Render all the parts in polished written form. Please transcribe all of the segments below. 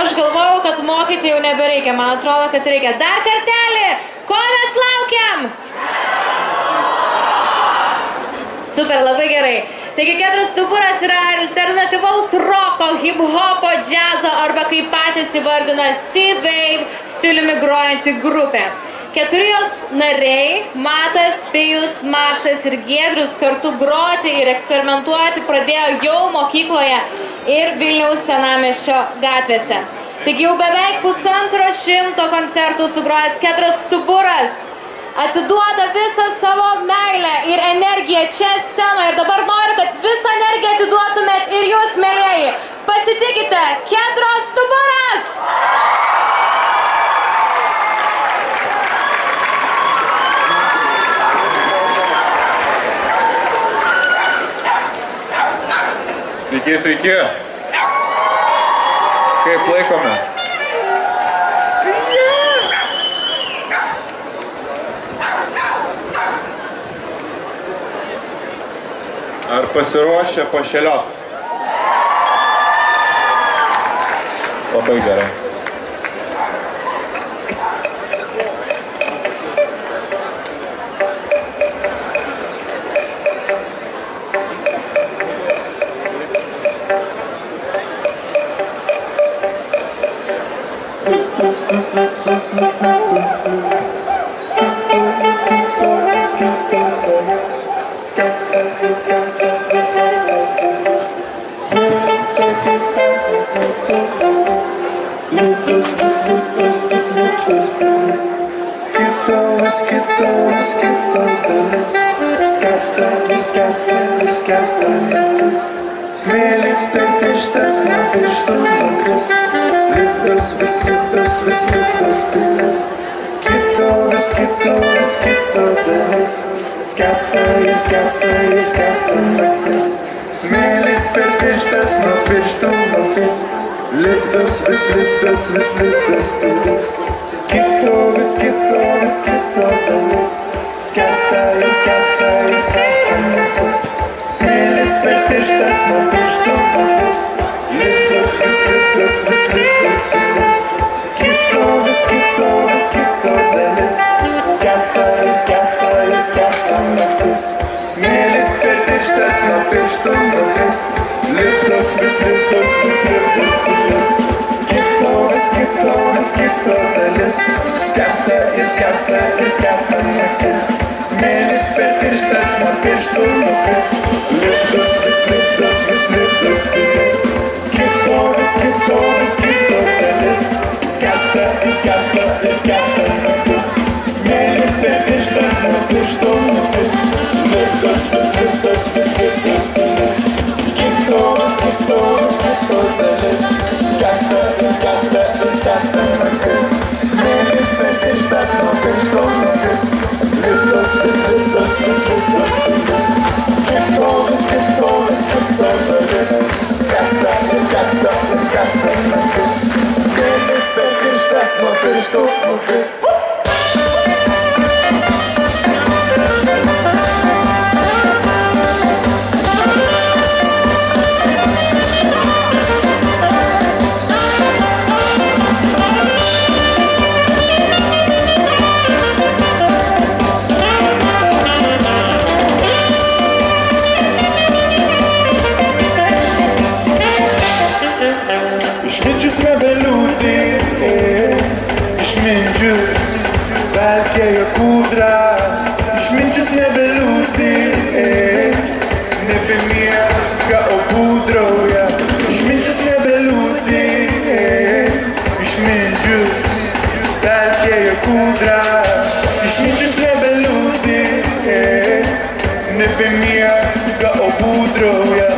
aš galvojau, kad mokyti jau nebereikia, man atrodo, kad reikia. Dar kartelį, ko mes laukiam? Super, labai gerai. Taigi Kedro stuburas yra alternatyvaus roko, hip-hopo, džiazo arba kaip patys įvardina C-Wave stiliumi grojanti grupė. 4 jos nariai, Matas, Pijus, Maksas ir Giedrius kartu groti ir eksperimentuoti pradėjo jau mokykloje ir Vilniaus Senamiesčio gatvėse. Taigi jau beveik 150 koncertų sugrojęs Kedro stuburas atiduoda visą savo meilę ir energiją čia scenoje ir dabar noriu, kad visą energiją atiduotumėt ir jūs, mielieji. Pasitikite, Kedro stuburas! Sveiki, sveiki. Kaip laikomės? Ar pasiruošę pašėliot? Labai gerai. Smėlis per tirštas nuo pirštų nukris, lipdus vis lipdus pilis, kito dalis, skęsta naktis. Smėlis per tirštas nuo pirštų nukris, lipdus vis lipdus pilis, kito dalis, skęsta naktis. Smėlis per tirštas nuo pirštų nukris, lipdus vis lipdus pilis, kito dalis, skęsta naktis. Smėlis per tirštas nuo pirštų nukris, lipdus vis lipdus pilis, kito dalis, skęsta naktis. Smėlis per tirštas nuo pirštų nukris, lipdus vis lipdus pilis, kito dalis, skęsta naktis. Smėlis per tirštas nuo pirštų nukris, lipdus vis lipdus pilis, kito dalis, skęsta naktis. Smėlis per tirštas nuo pirštų nukris, lipdus vis lipdus pilis, kito dalis, skęsta naktis. Smėlis per tirštas nuo pirštų nukris. Išminčius nebeliūdi, išminčius velkėjo kūdrą. Išminčius nebeliūdi, nebemiega, o būdrauja. Išminčius nebeliūdi, išminčius velkėjo kūdrą. Išminčius nebeliūdi, nebemiega, o būdrauja.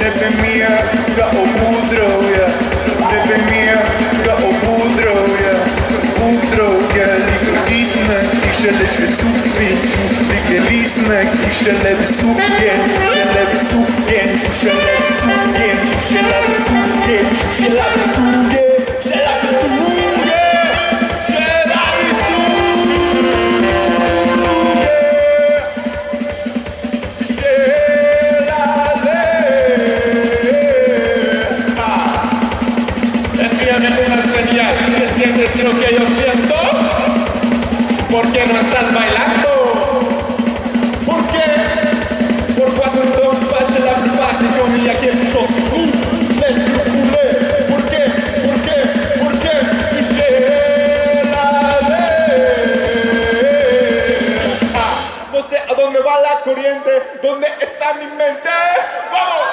Nebemiega, o būdrauja. Nebemiega, o būdrauja. Būdrauja, lyg rudysna, šalia šviesų minčių. Lyg lysna, šalia visų genčių. Šalia visų genčių, šalia visų genčių. Šalia visų genčių, šalia visų genčių. Šalia visų genčių. Yeah. dónde va la corriente, dónde está mi mente. ¡Vamos!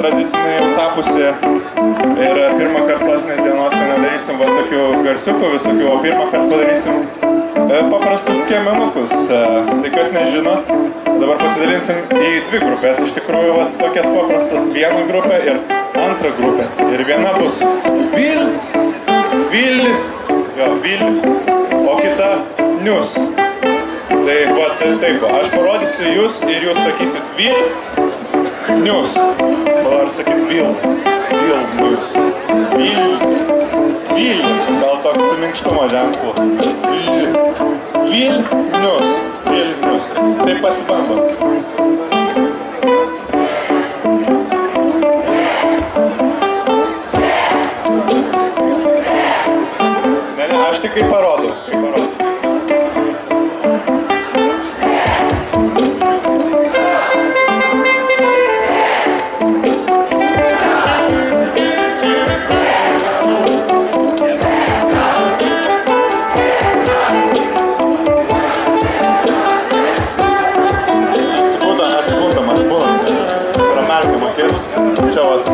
Tradicinė jau tapusi ir pirmą kartą sostinės dienose nedarysim va tokių garsiukų visokių, o pirmą kartą padarysim paprastus skiemenukus. Tai kas nežino, dabar pasidalinsim į dvi grupės. Iš tikrųjų, va tokias paprastas viena grupė ir antra grupė. Ir viena bus vil, o kita nius. Tai va taip, aš parodysiu jūs ir jūs sakysit vil, nius. Ar sakyt vil, nius. Vil, gal toks su minkštumo ženklu. Vil, nius. Tai pasibandom. Ne, aš tik kaip parodau.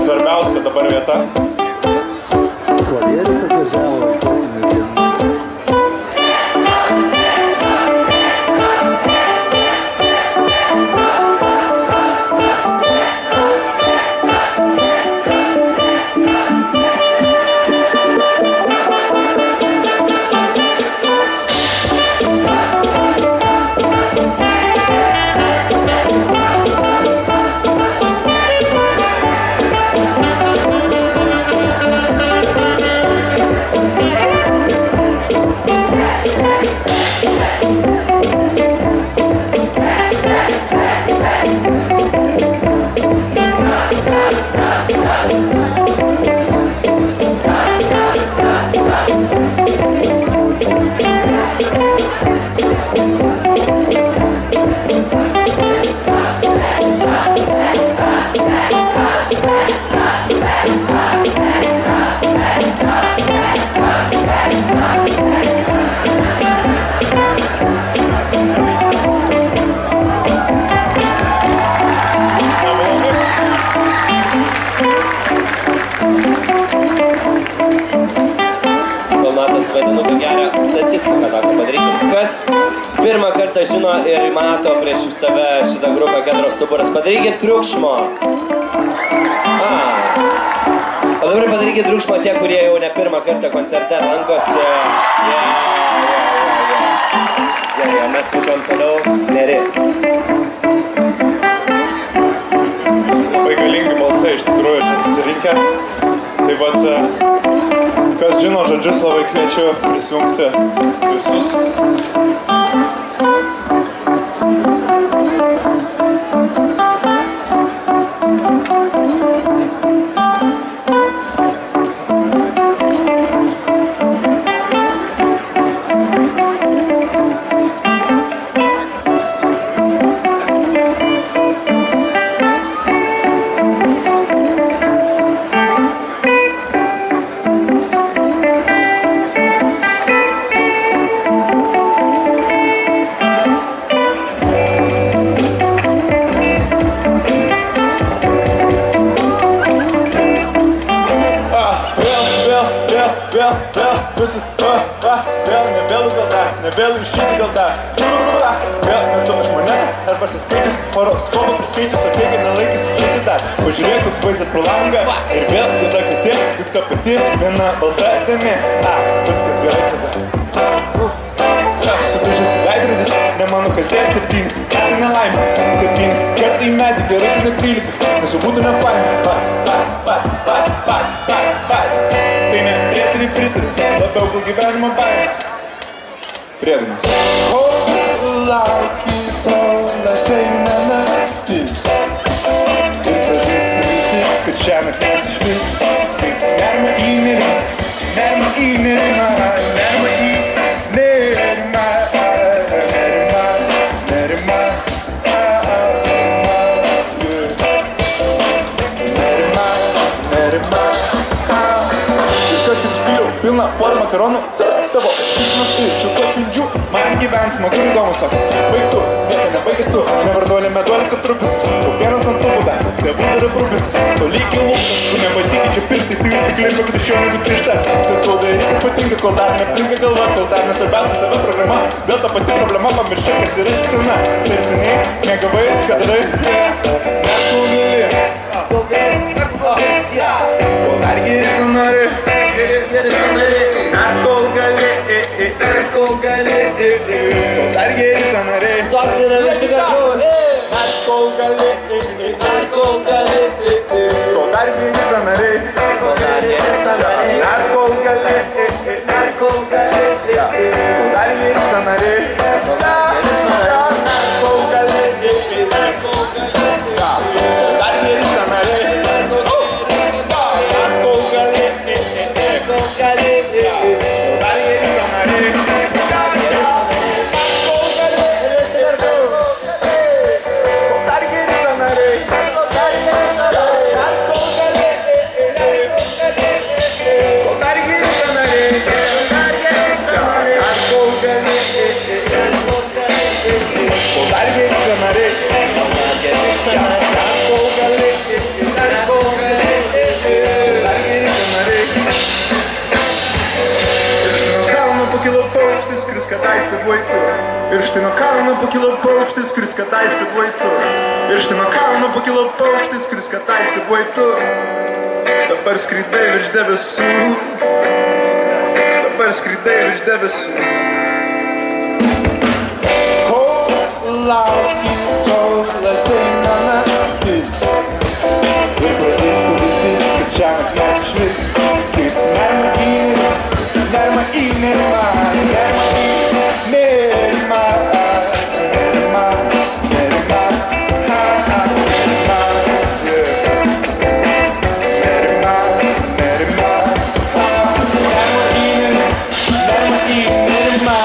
Svarbiausia dabar vieta. Kodėlis atvažiavo sostinės dienos. kas pirmą kartą žino ir mato prieš save šitą grupę Gedro stuburas. Padarykit triukšmo. O dabar padarykit triukšmo tie, kurie jau ne pirmą kartą koncerte lankosi. Mes važiuojam toliau. Nereik. Labai galingi balsai iš tikrųjų čia susirinkę. Tai vat, kas žino žodžius, labai kviečiu prisijungti visus. Vėl išeiti gal tą. Vėl metu aš monetą, ar pasiskaičius horoskopą priskaičius, o kiek nelaikys išeiti dar. Pažiūrėk, koks vaizdas pro langą. Ir vėl juoda katė, kaip ta pati, viena balta dėmė. Viskas gerai tada. Sudužėsi veidrodis, ne mano kaltė 7. Metai nelaimės, 7. Kartai metį, gerai, kad ne 13. Nes jau būtų nefaina. Pats. Tai ne prietari pritari, labiau gal gyvenimo baimės. Priedainis. Kol lauki, kol ateina naktis ir pradės mintis, kad šiąnakt mes išvis. Keisk nerimą į nerimą, nerimą į nerimą, nerimą į nerimą, nerimą, nerimą. Ir kas, kad išpyliau pilną porą makaronų, tavo šypsenos ir šiltų atspindžių. Man gyvens smagu ir įdomu, sako. Baigtų, nieko nebaigęs tu, nevarduolė meduolis aptrupintas. Kaupienas ant lūpų dar, tėvų dar aprūpintas. Tolygiai lūpas, tu nepatikė čia pirštais, tai jūsų klimpa, kad iš jo negu trišta. Sakau, darykis patinka, kol dar neplinka galva, kol dar nesvarbiausia tave programa. Vėl ta pati problema, pamiršai, kas yra šypsena. Per seniai mėgavais, kad darai, kol dar geri sanari, kol gali, dar geri sanariai. Sostinė visi kartu. Kol gali, kol dar geri sanariai. Kol dar geri sanariai. Kol dar geri sanariai. Ir štai nuo kalno pakilo paukštis, kuris kadaise buvai tu. Ir štai nuo kalno pakilo paukštis, kuris kadaise buvai tu. Dabar skraidai virš debesų. Dabar skraidai virš debesų. Kol lauki, kol ateina naktis. Ir pradės viltis, kad šiąnakt mes išvis. Keisk nerimą į nerimą, nerimą į nerimą, nerimą į nerimą, nerimą, nerimą, nerimą, nerimą, nerimą į nerimą, nerimą į nerimą.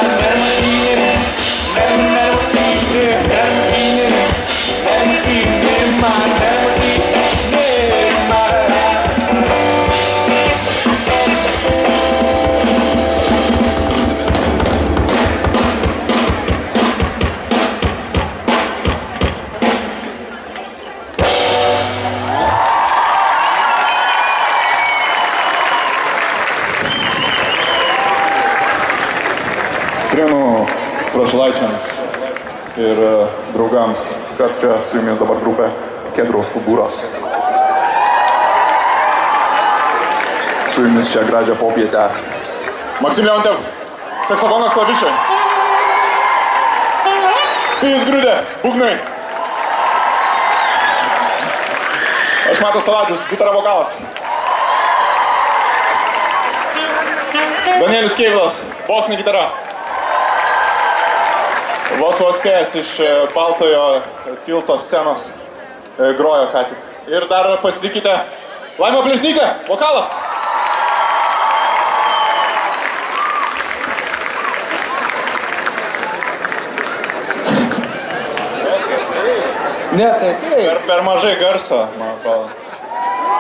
ir draugams, kad čia su jumis dabar grupė Kedro Stuburas. Su jumis šią gražią popietę. Maksim Leontev, saksofonas, klavišai. Pijus Grūdė, būgnai. Aš Matas Saladžius, gitara vokalas. Danielius Keivilas, bosinė gitara. Vos spėjęs iš Baltojo tilto scenos grojo ką tik. Ir dar pasitikite Laima Plešnytė, vokalas. Ne, tai. Per mažai garso, man atrodo.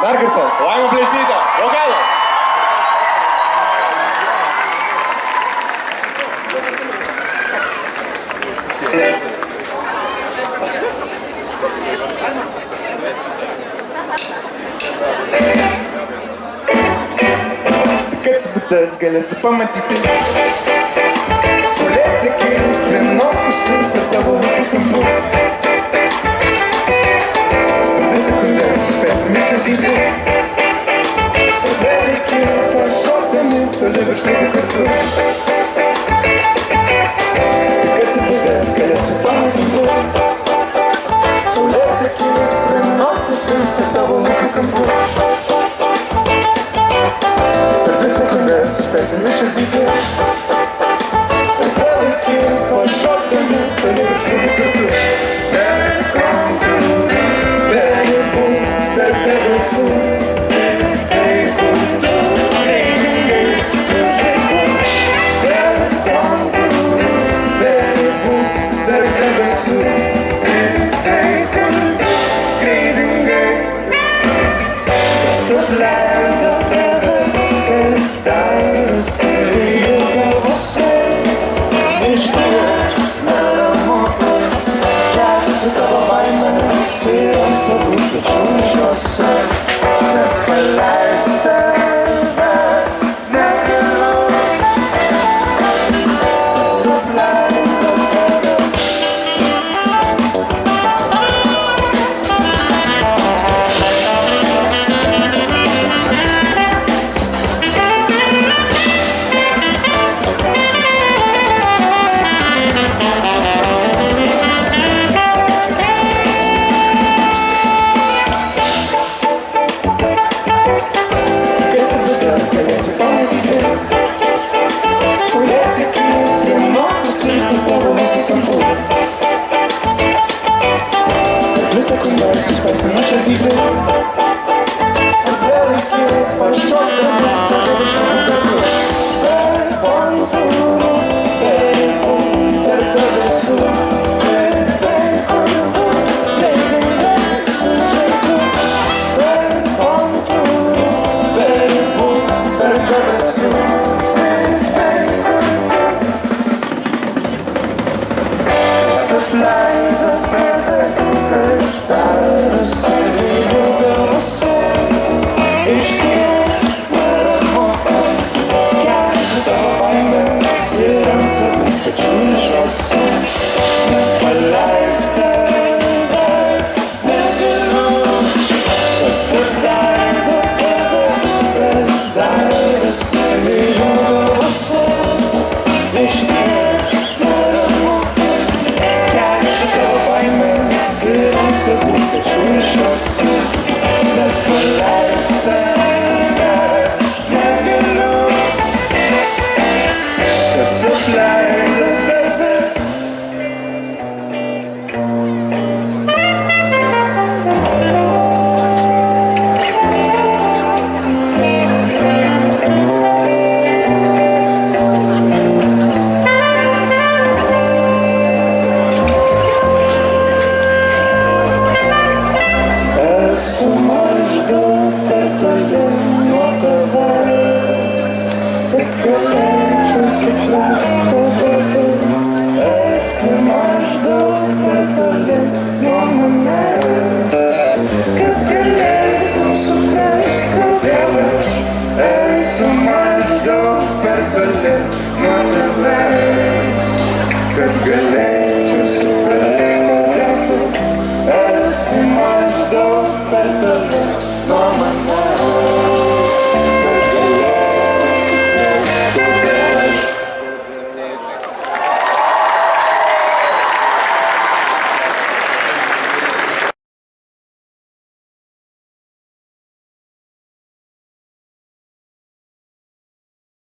Dar kartą. Laima Plešnytė, vokalas. Tik atsibudęs galėsiu pamatyti saulėtekį prinokusi per tavo lūpų kampu. Per 2 sekundės suspėsim išardyti ir veliki pašokdami toli virš lūpų kartu. Tik atsibudęs galėsiu pamatyti saulėtekį prinokusi per tavo lūpų kampu. Per 2 sekundės suspėsim išardyti ir veliki pašokdami toli virš lūpų kartu. Per kontūrų, per ribų, per debesų, tik tai kur tu laimingai sužaidi. Per kontūrų, per ribų, per debesų, tik tai kur tu greitingai. Kas apleido tave, kas darosi jų galvose. Išties neramu, keliasi tavo baimės ir ant savų pečių nešiuosi. Nes paleist tavęs negaliu. Kas apleido tave. Galėsiu pamatyti saulėtekį prinokusį per tavo lūpų kampu. Per 2 sekundės suspėsim išardyti ir veliki pašokdami tave virš lūpų kartu. Per kontūrų, per ribų, per debesų, tik tai kur tu greitingai sužaidi. Per kontūrų, per ribų, per debesų, tik tai kur tu. Kas apleido tave, kas darosi jų galvose. Išties neramu, keliasi tavo baimės ir ant savų pečių nešiuosi. Nes paleist tavęs negaliu. Kas apleido tave, kas darosi jų galvose. Išties neramu, keliasi tavo baimės ir ant savų pečių nešiuosi. Nes paleist tavęs negaliu. Kas apleido tave. Esu maždaug per toli nuo tavęs, bet galėčiau suprasti tave. Esi maždaug per toli nuo manęs.